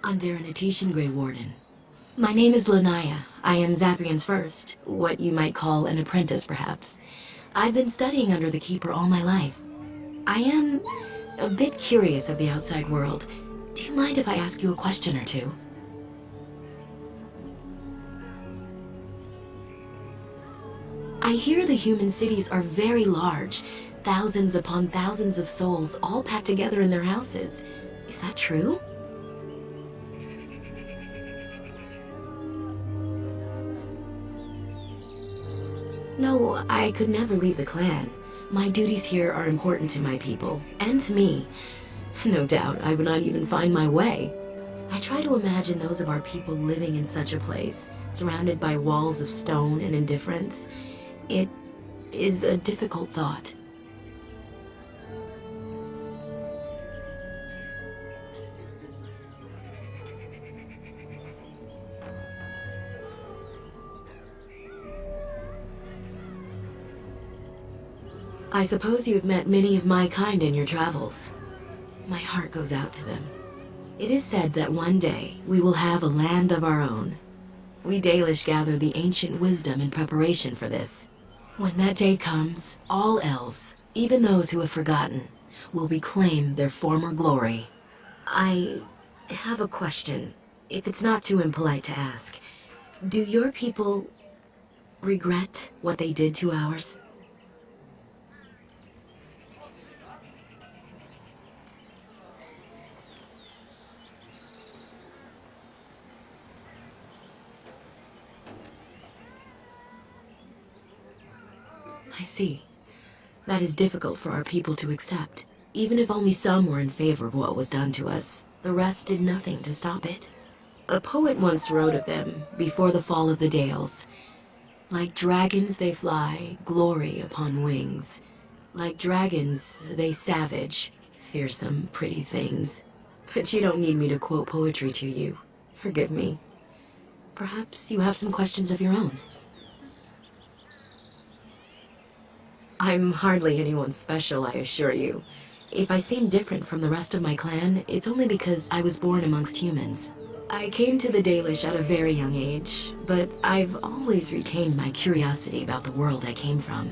Under an Etetian Grey Warden. My name is Lanaya. I am Zathrian's first, what you might call an apprentice, perhaps. I've been studying under the Keeper all my life. I am a bit curious of the outside world. Do you mind if I ask you a question or two? I hear the human cities are very large, thousands upon thousands of souls all packed together in their houses. Is that true? No, I could never leave the clan. My duties here are important to my people, and to me. No doubt, I would not even find my way. I try to imagine those of our people living in such a place, surrounded by walls of stone and indifference. It is a difficult thought. I suppose you have met many of my kind in your travels. My heart goes out to them. It is said that one day we will have a land of our own. We Dalish gather the ancient wisdom in preparation for this. When that day comes, all elves, even those who have forgotten, will reclaim their former glory. I have a question, if it's not too impolite to ask. Do your people regret what they did to ours? I see. That is difficult for our people to accept. Even if only some were in favor of what was done to us, the rest did nothing to stop it. A poet once wrote of them, before the fall of the Dales. Like dragons they fly, glory upon wings. Like dragons, they savage, fearsome, pretty things. But you don't need me to quote poetry to you. Forgive me. Perhaps you have some questions of your own. I'm hardly anyone special, I assure you. If I seem different from the rest of my clan, it's only because I was born amongst humans. I came to the Dalish at a very young age, but I've always retained my curiosity about the world I came from.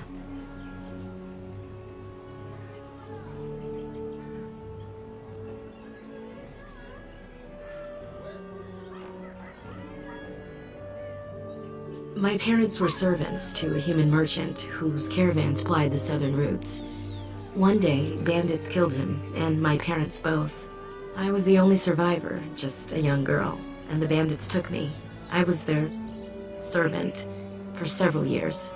My parents were servants to a human merchant whose caravans plied the southern routes. One day, bandits killed him, and my parents both. I was the only survivor, just a young girl, and the bandits took me. I was their servant for several years.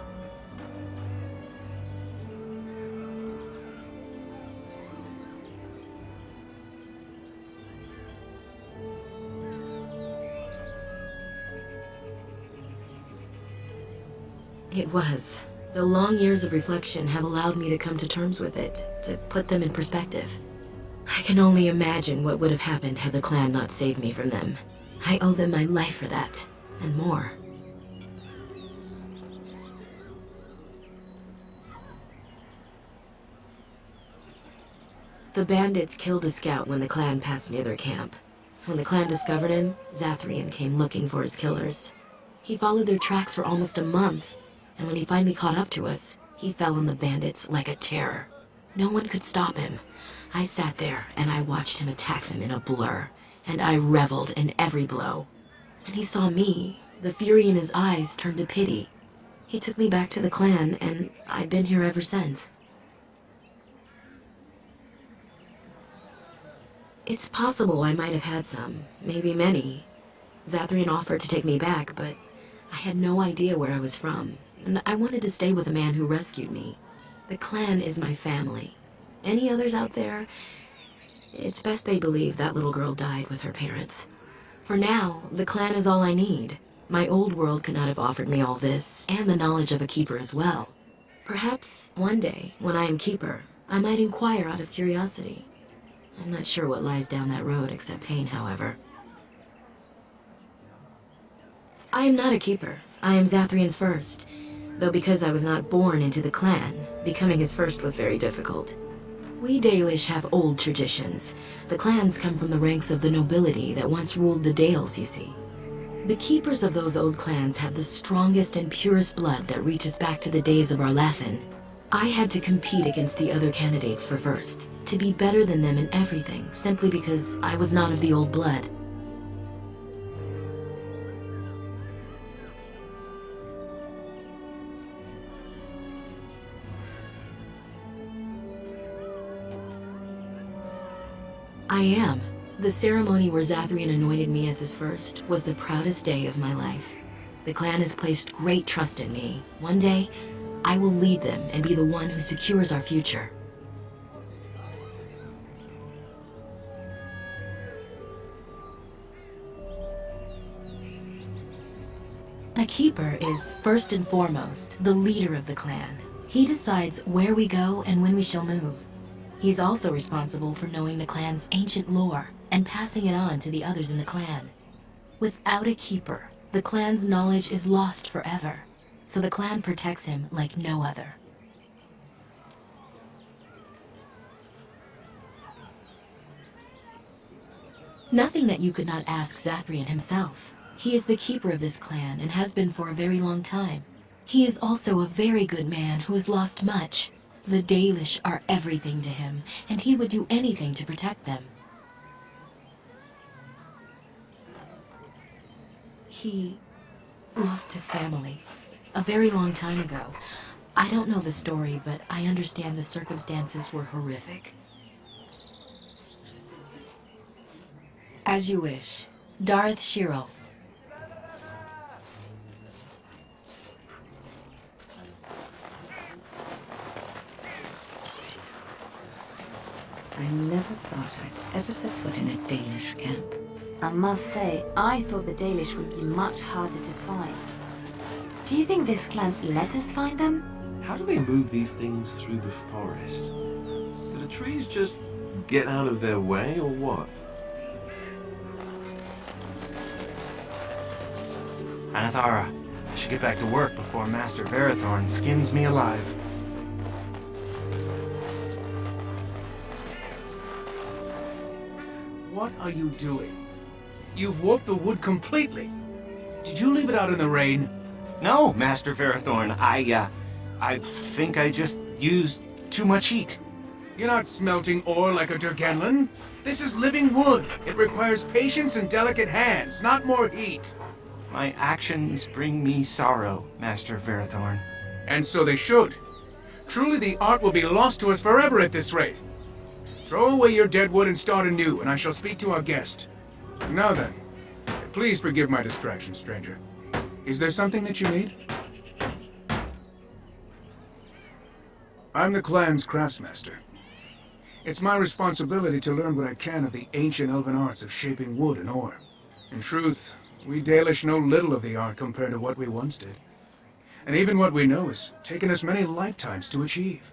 It was. The long years of reflection have allowed me to come to terms with it, to put them in perspective. I can only imagine what would have happened had the clan not saved me from them. I owe them my life for that, and more. The bandits killed a scout when the clan passed near their camp. When the clan discovered him, Zathrian came looking for his killers. He followed their tracks for almost a month, and when he finally caught up to us, he fell on the bandits like a terror. No one could stop him. I sat there and I watched him attack them in a blur, and I reveled in every blow. When he saw me, the fury in his eyes turned to pity. He took me back to the clan, and I've been here ever since. It's possible I might have had some, maybe many. Zathrian offered to take me back, but I had no idea where I was from, and I wanted to stay with the man who rescued me. The clan is my family. Any others out there? It's best they believe that little girl died with her parents. For now, the clan is all I need. My old world could not have offered me all this, and the knowledge of a keeper as well. Perhaps one day, when I am keeper, I might inquire out of curiosity. I'm not sure what lies down that road except pain, however. I am not a keeper. I am Zathrian's first. Though because I was not born into the clan, becoming his first was very difficult. We Dalish have old traditions. The clans come from the ranks of the nobility that once ruled the Dales, you see. The keepers of those old clans have the strongest and purest blood that reaches back to the days of Arlathan. I had to compete against the other candidates for first, to be better than them in everything, simply because I was not of the old blood. I am. The ceremony where Zathrian anointed me as his first was the proudest day of my life. The clan has placed great trust in me. One day, I will lead them and be the one who secures our future. A keeper is, first and foremost, the leader of the clan. He decides where we go and when we shall move. He's also responsible for knowing the clan's ancient lore and passing it on to the others in the clan. Without a keeper, the clan's knowledge is lost forever, so the clan protects him like no other. Nothing that you could not ask Zathrian himself. He is the keeper of this clan and has been for a very long time. He is also a very good man who has lost much. The Dalish are everything to him, and he would do anything to protect them. He lost his family a very long time ago. I don't know the story, but I understand the circumstances were horrific. As you wish. Darth Shiro. I never thought I'd ever set foot in a Danish camp. I must say, I thought the Dalish would be much harder to find. Do you think this clan let us find them? How do they move these things through the forest? Do the trees just get out of their way, or what? Anathara, I should get back to work before Master Verathorn skins me alive. What are you doing? You've warped the wood completely. Did you leave it out in the rain? No, Master Verathorn, I think I just used too much heat. You're not smelting ore like a Durgenlin. This is living wood. It requires patience and delicate hands, not more heat. My actions bring me sorrow, Master Verathorn. And so they should. Truly the art will be lost to us forever at this rate. Throw away your dead wood and start anew, and I shall speak to our guest. Now then, please forgive my distraction, stranger. Is there something that you need? I'm the clan's craftsmaster. It's my responsibility to learn what I can of the ancient elven arts of shaping wood and ore. In truth, we Dalish know little of the art compared to what we once did. And even what we know has taken us many lifetimes to achieve.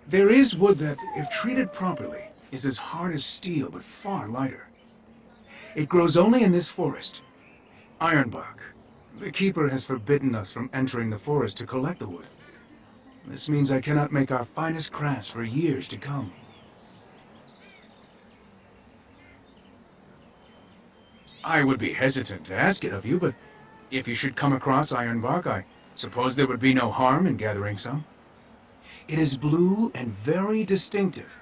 There is wood that, if treated properly, is as hard as steel but far lighter. It grows only in this forest. Ironbark. The keeper has forbidden us from entering the forest to collect the wood. This means I cannot make our finest crafts for years to come. I would be hesitant to ask it of you, but if you should come across ironbark, I suppose there would be no harm in gathering some. It is blue and very distinctive.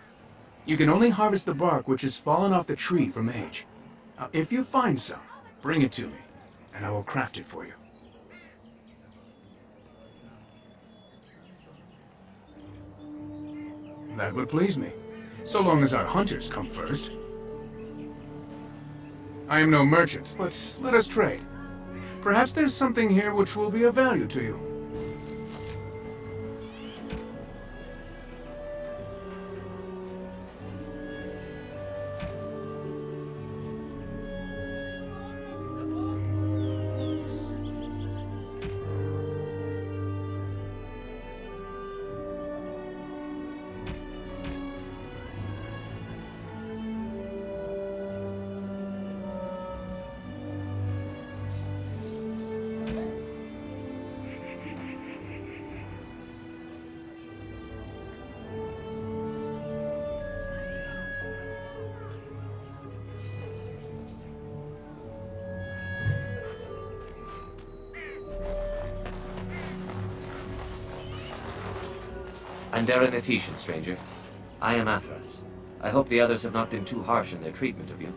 You can only harvest the bark which has fallen off the tree from age. Now, if you find some, bring it to me, and I will craft it for you. That would please me, so long as our hunters come first. I am no merchant, but let us trade. Perhaps there's something here which will be of value to you. I'm Dissension, stranger. I am Athras. I hope the others have not been too harsh in their treatment of you.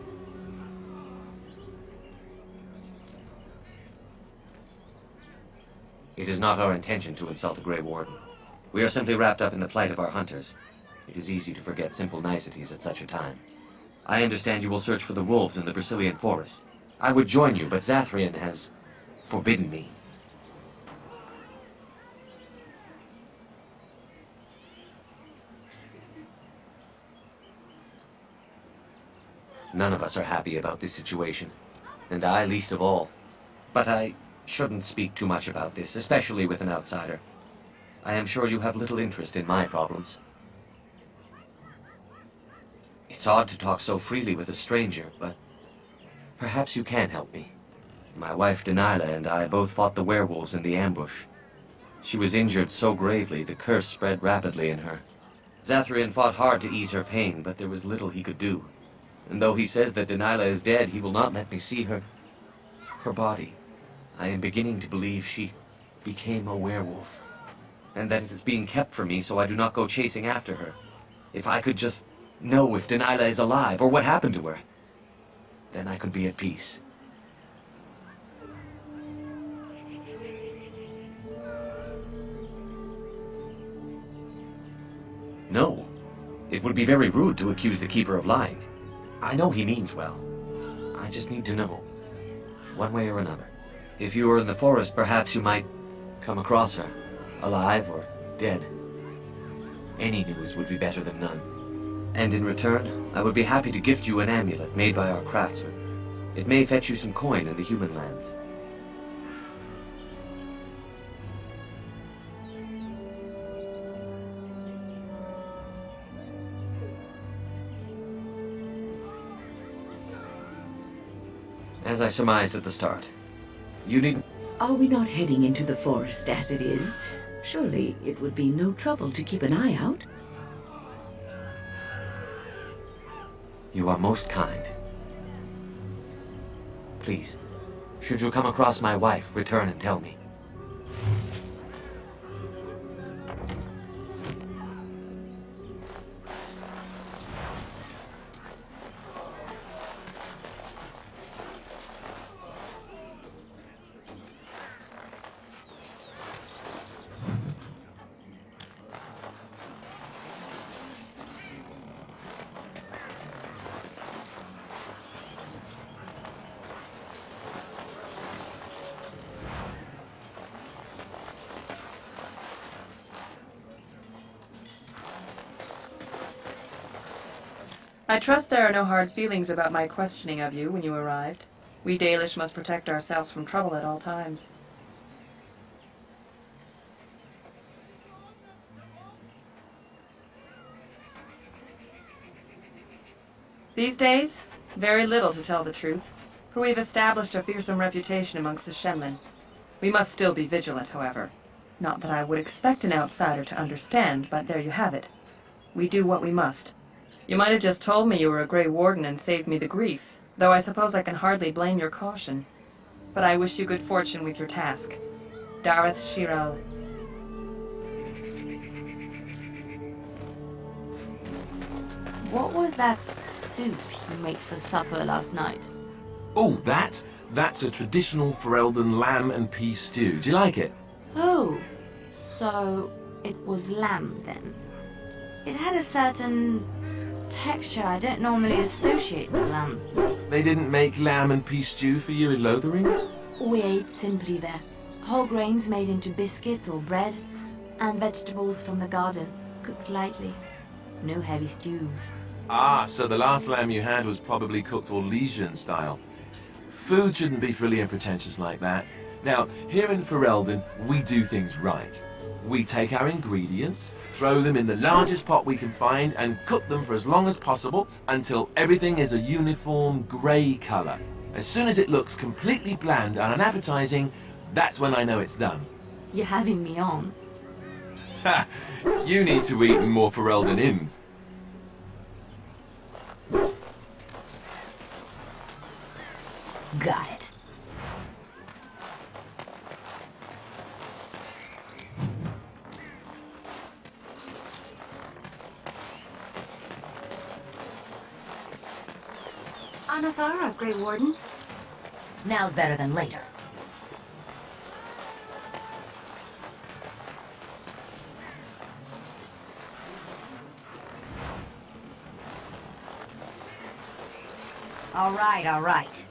It is not our intention to insult a Grey Warden. We are simply wrapped up in the plight of our hunters. It is easy to forget simple niceties at such a time. I understand you will search for the wolves in the Brazilian forest. I would join you, but Zathrian has forbidden me. None of us are happy about this situation, and I least of all. But I shouldn't speak too much about this, especially with an outsider. I am sure you have little interest in my problems. It's odd to talk so freely with a stranger, but perhaps you can help me. My wife Divina and I both fought the werewolves in the ambush. She was injured so gravely, the curse spread rapidly in her. Zathrian fought hard to ease her pain, but there was little he could do. And though he says that Divina is dead, he will not let me see her body. I am beginning to believe she became a werewolf, and that it is being kept from me so I do not go chasing after her. If I could just know if Divina is alive, or what happened to her, then I could be at peace. No, it would be very rude to accuse the Keeper of lying. I know he means well. I just need to know, one way or another. If you were in the forest, perhaps you might come across her, alive or dead. Any news would be better than none. And in return, I would be happy to gift you an amulet made by our craftsman. It may fetch you some coin in the human lands. As I surmised at the start, you needn't... Are we not heading into the forest as it is? Surely it would be no trouble to keep an eye out. You are most kind. Please, should you come across my wife, return and tell me. I trust there are no hard feelings about my questioning of you when you arrived. We Dalish must protect ourselves from trouble at all times. These days, very little to tell the truth, for we've established a fearsome reputation amongst the Shenlin. We must still be vigilant, however. Not that I would expect an outsider to understand, but there you have it. We do what we must. You might have just told me you were a Grey Warden and saved me the grief, though I suppose I can hardly blame your caution. But I wish you good fortune with your task. Dareth Shiral. What was that soup you made for supper last night? Oh, that's a traditional Ferelden lamb and pea stew. Do you like it? Oh, so it was lamb then. It had a certain texture I don't normally associate with lamb. They didn't make lamb and pea stew for you in Lothering? We ate simply there. Whole grains made into biscuits or bread, and vegetables from the garden, cooked lightly. No heavy stews. Ah, so the last lamb you had was probably cooked Orlesian style. Food shouldn't be frilly and pretentious like that. Now, here in Ferelden, we do things right. We take our ingredients, throw them in the largest pot we can find, and cook them for as long as possible until everything is a uniform grey colour. As soon as it looks completely bland and unappetizing, that's when I know it's done. You're having me on. Ha! You need to eat in more Ferelden inns. Got it. Anathara, Grey Warden. Now's better than later. All right, all right.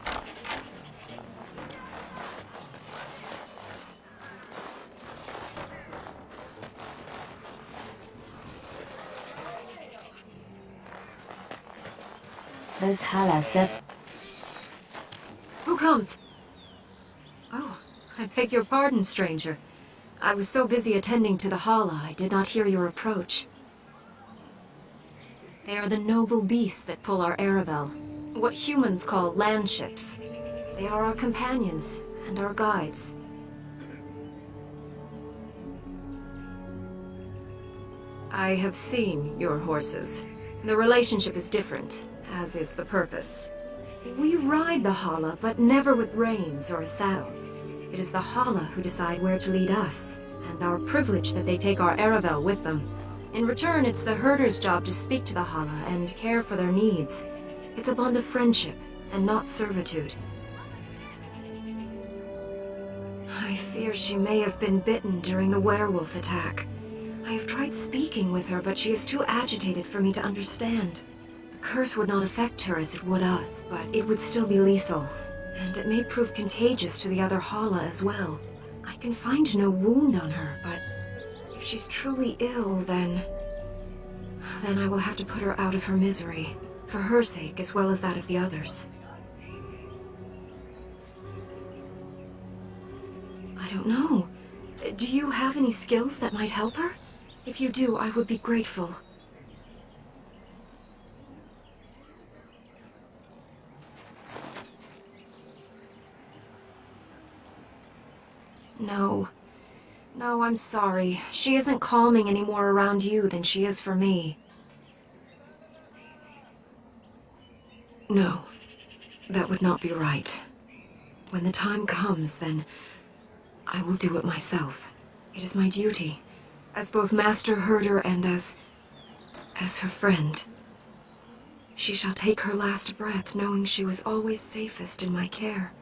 Those Hala said... Who comes? Oh, I beg your pardon, stranger. I was so busy attending to the Hala, I did not hear your approach. They are the noble beasts that pull our Aravel, what humans call landships. They are our companions and our guides. I have seen your horses. The relationship is different, as is the purpose. We ride the Hala, but never with reins or a saddle. It is the Hala who decide where to lead us, and our privilege that they take our Aravel with them. In return, it's the herder's job to speak to the Hala and care for their needs. It's a bond of friendship, and not servitude. I fear she may have been bitten during the werewolf attack. I have tried speaking with her, but she is too agitated for me to understand. The curse would not affect her as it would us, but it would still be lethal, and it may prove contagious to the other Hala as well. I can find no wound on her, but if she's truly ill, then I will have to put her out of her misery, for her sake as well as that of the others. I don't know. Do you have any skills that might help her? If you do, I would be grateful. No. No, I'm sorry. She isn't calming any more around you than she is for me. No. That would not be right. When the time comes, then I will do it myself. It is my duty, as both Master Herder and as her friend. She shall take her last breath knowing she was always safest in my care.